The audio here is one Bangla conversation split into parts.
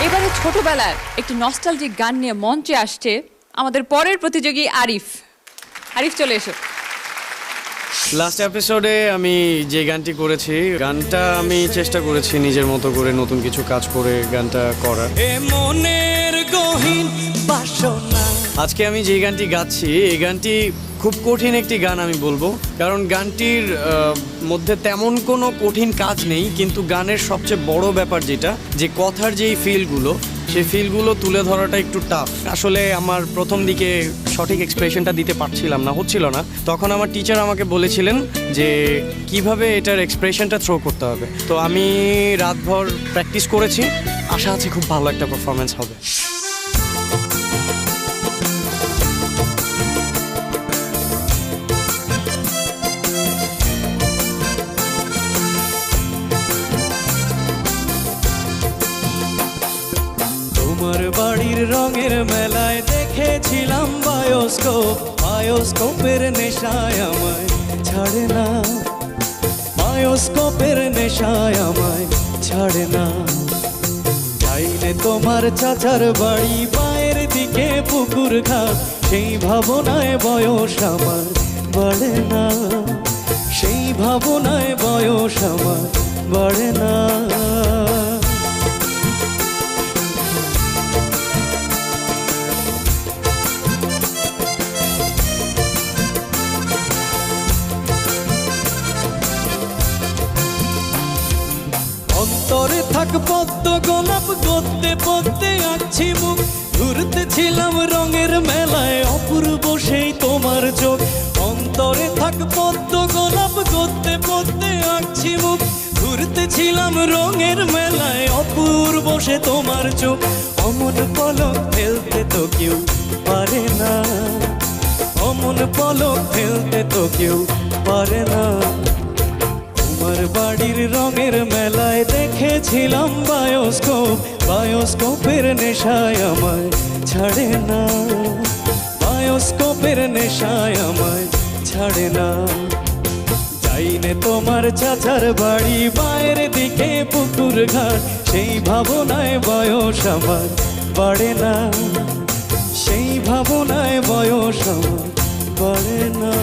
এবারে ছোটবেলার একটি নস্টালজিক গান নিয়ে মঞ্চে আসছে আমাদের পরের প্রতিযোগী আরিফ। আরিফ চলে এসো। লাস্ট এপিসোডে আমি যে গানটি করেছি, গানটা আমি চেষ্টা করেছি নিজের মতো করে নতুন কিছু কাজ করে গানটা করার। মনের গহীন বাসনা। আজকে আমি যে গানটি গাচ্ছি, এই গানটি খুব কঠিন একটি গান আমি বলবো, কারণ গানটির মধ্যে তেমন কোনো কঠিন কাজ নেই, কিন্তু গানের সবচেয়ে বড় ব্যাপার যেটা, যে কথার যেই ফিলগুলো, সেই ফিলগুলো তুলে ধরাটা একটু টাফ। আসলে আমার প্রথম দিকে সঠিক এক্সপ্রেশনটা দিতে পারছিলাম না, হচ্ছিল না। তখন আমার টিচার আমাকে বলেছিলেন যে কিভাবে এটার এক্সপ্রেশনটা থ্রো করতে হবে। তো আমি রাতভর প্র্যাকটিস করেছি, আশা আছে খুব ভালো একটা পারফরমেন্স হবে। তোমার বাড়ির রঙের মেলায় দেখেছিলাম বায়োস্কোপ, বায়োস্কোপের নেশায় আমায় ছাড়ে না, বায়োস্কোপের নেশায় আমায় ছাড়ে না। চাইলে তোমার চাচার বাড়ি পায়ের দিকে পুকুর ঘাট, সেই ভাবনায় বয়স আমার বাড়ে না, সেই ভাবনায় বয়স আমার বাড়ে না। অন্তরে থাক পদ্ম গোলাপ, গদ্যে পদ্মে আঁকছি মুখ, ঘুরতেছিলাম রঙের মেলায় অপূর্ব সেই তোমার চোখ। অন্তরে থাক পদ্ম গোলাপ, গদ্যে পদ্মে আঁকছি মুখ, ঘুরতেছিলাম রঙের মেলায় অপূর্ব সে তোমার চোখ। অমন পলক ফেলতে তো কেউ পারে না, অমন পলক ফেলতে তো কেউ পারে না। তোমার বাড়ির রঙের মেলায় দেখেছিলাম বায়োস্কোপ, বায়োস্কোপের নেশায় আমায় ছাড়ে না, বায়োস্কোপের নেশায় আমায় ছাড়ে না। যাইনে তোমার চাচার বাড়ি বাইরের দিকে পুকুর ঘাট, সেই ভাবনায় বয়স আমার বাড়ে না, সেই ভাবনায় বয়স আমার বাড়ে না।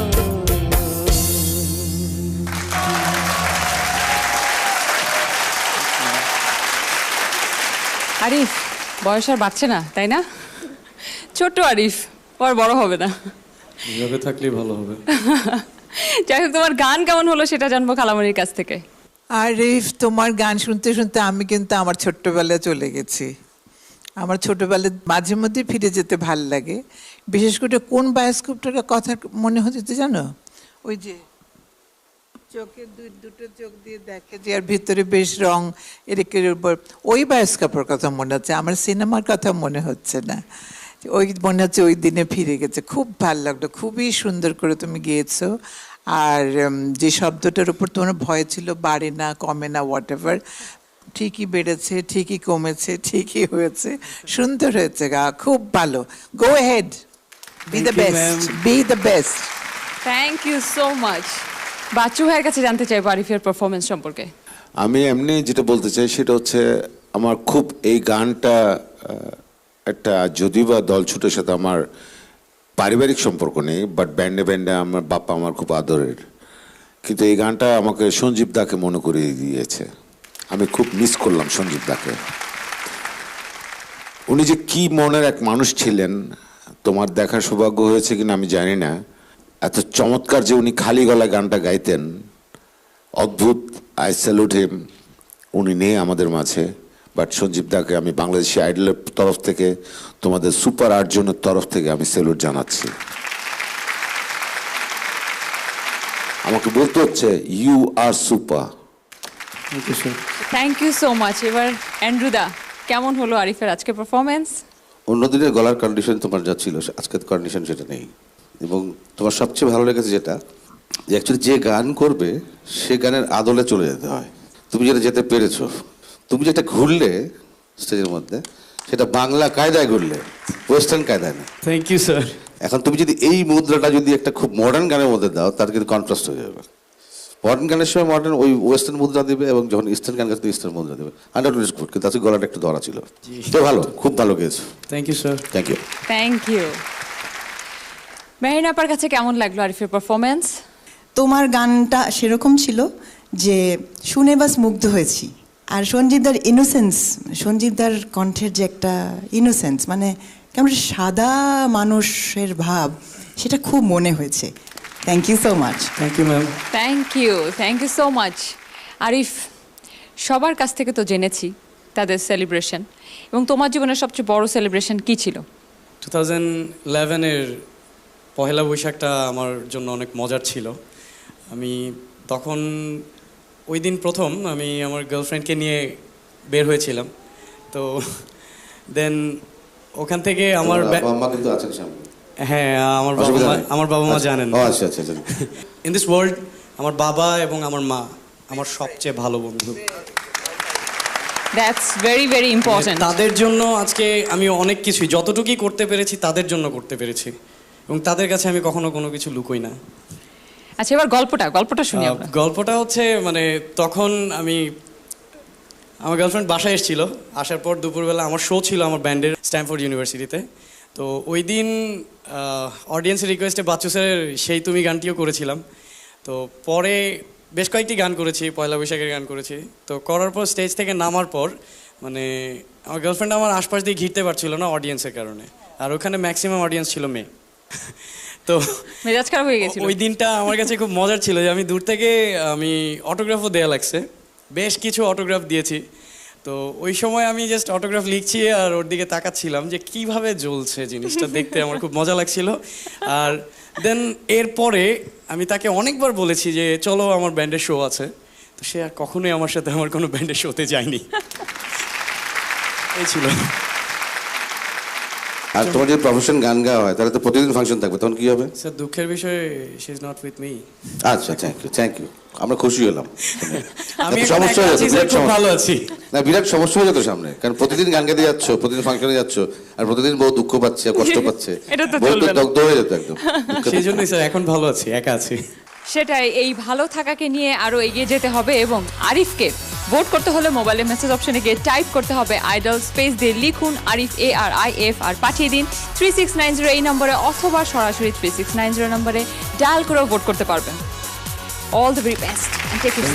আরিফ, বয়স আর বাড়ছে না, তাই না? ছোট আরিফ, ও আর বড় হবে না। এভাবে থাকলেই ভালো হবে। যাই হোক, তোমার গান কেমন হলো সেটা জানবো খালামণির কাছ থেকে। আরিফ, তোমার গান শুনতে শুনতে আমি কিন্তু আমার ছোট্টবেলায় চলে গেছি। আমার ছোটবেলায় মাঝে মধ্যে ফিরে যেতে ভাল লাগে। বিশেষ করে কোন বায়োস্কোপটার কথা মনে হচ্ছে জানো? ওই যে চোখে দুটো চোখ দিয়ে দেখে যে আর ভিতরে বেশ রং এর উপর, ওই বায়োস্কোপের কথা মনে হচ্ছে, আমার সিনেমার কথা মনে হচ্ছে না। ওই মনে হচ্ছে ওই দিনে ফিরে গেছে। খুব ভালো লাগলো, খুবই সুন্দর করে তুমি গেয়েছো। আর যে শব্দটার উপর তোমার ভয় ছিল, বাড়ে না কমে না হোয়াট এভার, ঠিকই বেড়েছে, ঠিকই কমেছে, ঠিকই হয়েছে, সুন্দর হয়েছে গা, খুব ভালো। Go ahead, be the best, be the best. Thank you so much. Bachchu ভাইয়ের কাছে জানতে চাইবো আরিফের পারফরমেন্স সম্পর্কে। আমি এমনি যেটা বলতে চাই সেটা হচ্ছে, আমার খুব এই গানটা একটা, যদিও বা দলছুটের সাথে আমার পারিবারিক সম্পর্ক নেই, বাট ব্যান্ডে ব্যান্ডে আমার বাপ্পা আমার খুব আদরের, কিন্তু এই গানটা আমাকে সঞ্জীব দাকে মনে করিয়ে দিয়েছে। আমি খুব মিস করলাম সঞ্জীব দাকে। উনি যে কি মনের এক মানুষ ছিলেন, তোমার দেখার সৌভাগ্য হয়েছে কিনা আমি জানি না। এত চমৎকার যে উনি খালি গলায় গানটা গাইতেন, অদ্ভুত। আই স্যালুট হিম। উনি নেই আমাদের মাঝে, বাট সঞ্জীব দাকে আমি বাংলাদেশি আইডলের তরফ থেকে, তোমাদের সুপার 8 জনের তরফ থেকে আমি স্যালুট জানাচ্ছি। আমাকে বলতে হচ্ছে you are super. Thank you so much. এবার অ্যান্ড্রুদা, কেমন হলো আরিফের আজকে পারফরমেন্স? অন্যদিনের গলার কন্ডিশন তোমার যা ছিল, আজকের কন্ডিশন সেটা নেই। এবং তোমার সবচেয়ে ভালো লেগেছে যেটা, যে অ্যাকচুয়ালি যে গান করবে সে গানের আদলে চলে যেতে হয়। তুমি যেটা যেতে পেরেছো, তুমি যেটা ঘুরলে স্টেজের মধ্যে, সেটা বাংলা কায়দায় ঘুরলে, ওয়েস্টার্ন কায়দায় না। Thank you sir. এখন তুমি যদি এই মুদ্রাটা যদি একটা খুব মডার্ন গানের মধ্যে দাও, তার কিন্তু কন্ট্রাস্ট হয়ে যাবে। মডার্ন গানের সময় মডার্ন ওই ওয়েস্টার্ন মুদ্রা দেবে, এবং যখন ইস্টার্ন গান গাইতে ইস্টার্ন মুদ্রা দেবে। আন্ডারটুন ইজ গুড, কিন্তু আজকে গলাটা একটু ধরা ছিল। তো ভালো, খুব ভালো গেয়েছো। Thank you sir. Thank you. Thank you. Mehrin আপার কাছে কেমন লাগলো আরিফের পারফরমেন্স? তোমার গানটা সেরকম ছিল যে শুনে বাস মুগ্ধ হয়েছি। আর সঞ্জীবদার ইনোসেন্স, সঞ্জীবদার কণ্ঠের যে একটা ইনোসেন্স, মানে কেমন সাদা মানুষের ভাব, সেটা খুব মনে হয়েছে। Thank you so much. Thank you ma'am. Thank you so much. Arif, সবার কাছ থেকে তো জেনেছি তাদের সেলিব্রেশন, এবং তোমার জীবনের সবচেয়ে বড় সেলিব্রেশন কি ছিল? 2011-এর পহেলা বৈশাখটা আমার জন্য অনেক মজার ছিল। আমি তখন ওই দিন প্রথম আমি আমার গার্লফ্রেন্ডকে নিয়ে বের হয়েছিলাম। তো দেন ওখান থেকে আমার মা কিন্তু আছেন সামনে। হ্যাঁ, আমার বাবা মা জানেন। ও আচ্ছা আচ্ছা আচ্ছা। ইন দিস ওয়ার্ল্ড আমার বাবা এবং আমার মা আমার সবচেয়ে ভালো বন্ধু। That's very very important. তাদের জন্য আজকে আমি অনেক কিছুই যতটুকুই করতে পেরেছি তাদের জন্য করতে পেরেছি, এবং তাদের কাছে আমি কখনো কোনো কিছু লুকোই না। আচ্ছা, এবার গল্পটা শুনি আমরা। গল্পটা হচ্ছে মানে তখন আমার গার্লফ্রেন্ড বাসায় এসেছিল। আসার পর দুপুরবেলা আমার শো ছিল আমার ব্যান্ডের স্ট্যানফোর্ড ইউনিভার্সিটিতে। তো ওই দিন অডিয়েন্সের রিকোয়েস্টে বাচ্চু স্যারের সেই তুমি গানটিও করেছিলাম। তো পরে বেশ কয়েকটি গান করেছি, পয়লা বৈশাখের গান করেছি। তো করার পর স্টেজ থেকে নামার পর মানে আমার গার্লফ্রেন্ড আমার আশপাশ দিয়ে ঘিরতে পারছিল না অডিয়েন্সের কারণে, আর ওখানে ম্যাক্সিমাম অডিয়েন্স ছিল মেয়ে। তো মেজাজ খারাপ হয়ে গেছিল। ওই দিনটা আমার কাছে খুব মজার ছিল যে আমি দূর থেকে অটোগ্রাফও দেওয়া লাগছে, বেশ কিছু অটোগ্রাফ দিয়েছি। তো ওই সময় আমি জাস্ট অটোগ্রাফ লিখছি আর ওর দিকে তাকাচ্ছিলাম যে কিভাবে জ্বলছে জিনিসটা, দেখতে আমার খুব মজা লাগছিল। আর দেন এরপরে আমি তাকে অনেকবার বলেছি যে চলো আমার ব্যান্ডের শো আছে, তো সে আর কখনোই আমার সাথে আমার কোনো ব্যান্ডের শোতে যায়নি। এই ছিল। আর তোমার যদি প্রফেশন গান গাওয়া হয় তাহলে তো প্রতিদিন ফাংশন থাকবে, তখন কি হবে? স্যার দুঃখের বিষয় she is not with me. আচ্ছা, থ্যাংক ইউ। আমরা খুশি হলাম। আমি সমস্যা হয়ে যেত, বিরাট খুব সমস্যা। ভালো আছি। না, বিরাট সমস্যা হয়ে যেত সামনে, কারণ প্রতিদিন গান গাইতে যাচ্ছ, প্রতিদিন ফাংশনে যাচ্ছ, আর প্রতিদিন বহু দুঃখ পাচ্ছে, কষ্ট পাচ্ছে, এটা তো বহু চলবে না। দগ্ধ হয়ে যেত একদম। সেই জন্যই স্যার এখন ভালো আছি, একা আছি। সেটাই, এই ভালো থাকাকে নিয়ে আরো এগিয়ে যেতে হবে, এবং আরিফকে ভোট করতে হলে মোবাইলে মেসেজ অপশনে গিয়ে টাইপ করতে হবে আইডল, স্পেস দিয়ে লিখুন আরিফ ARIF আর পাঠিয়ে দিন 3690 এই নম্বরে, অথবা সরাসরি 3690 নম্বরে ডায়াল করেও ভোট করতে পারবেন। All the very best and take it.